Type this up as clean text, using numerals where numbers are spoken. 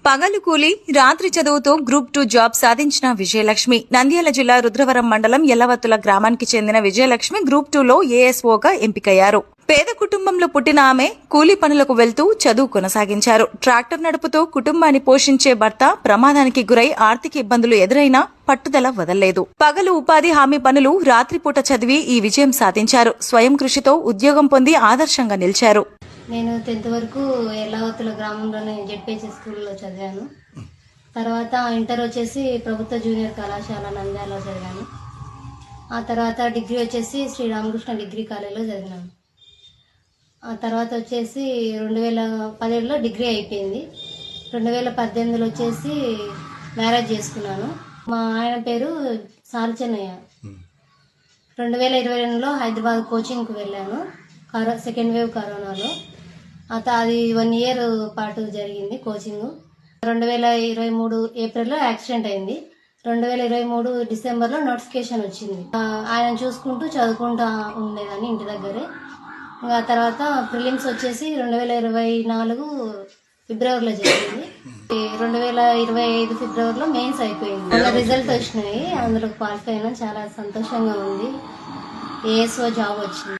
పగలు కూలి రాత్రి చదువుతూ గ్రూప్ 2 జాబ్ సాధించిన విజయలక్ష్మి నంద్యాల జిల్లా రుద్రవరం మండలం ఎల్లవత్తుల గ్రామానికి చెందిన విజయలక్ష్మి గ్రూప్ 2లో ఏఎస్ఓగా ఎంపికయ్యారు. పేద కుటుంబంలో పుట్టిన ఆమె కూలీ పనులకు వెళ్తూ చదువు కొనసాగించారు. ట్రాక్టర్ నడుపుతూ కుటుంబాన్ని పోషించే భర్త ప్రమాదానికి గురై ఆర్థిక ఇబ్బందులు ఎదురైనా పట్టుదల వదల్లేదు. పగలు ఉపాధి హామీ పనులు, రాత్రిపూట చదివి ఈ విజయం సాధించారు. స్వయం కృషితో ఉద్యోగం పొంది ఆదర్శంగా నిలిచారు. నేను 10th వరకు ఎల్లవత్తుల గ్రామంలోనే జెడ్పీహెచ్ స్కూల్లో చదివాను. తర్వాత ఇంటర్ వచ్చేసి ప్రభుత్వ జూనియర్ కళాశాల నంద్యాలలో చదివాను. ఆ తర్వాత డిగ్రీ వచ్చేసి శ్రీరామకృష్ణ డిగ్రీ కాలేజీలో చదివాను. ఆ తర్వాత వచ్చేసి 2017లో డిగ్రీ అయిపోయింది. 2018లో వచ్చేసి మ్యారేజ్ చేసుకున్నాను. మా ఆయన పేరు సాల్చెన్నయ్య. 2022లో హైదరాబాద్ కోచింగ్కి వెళ్ళాను. సెకండ్ వేవ్ కరోనాలో అది 1 ఇయర్ పాటు జరిగింది కోచింగ్. 2023 ఏప్రిల్లో యాక్సిడెంట్ అయింది. 2023 డిసెంబర్లో నోటిఫికేషన్ వచ్చింది. ఆయన చూసుకుంటూ చదువుకుంటూ ఉండేదాన్ని ఇంటి దగ్గరే. ఆ తర్వాత ప్రిలిమ్స్ వచ్చేసి 2024 ఫిబ్రవరిలో జరిగింది. 2025 ఫిబ్రవరిలో మెయిన్స్ అయిపోయింది. అలా రిజల్ట్ వచ్చినాయి. అందులో క్వాలిఫై అయినా చాలా సంతోషంగా ఉంది. ఏఎస్ఓ జాబ్ వచ్చింది.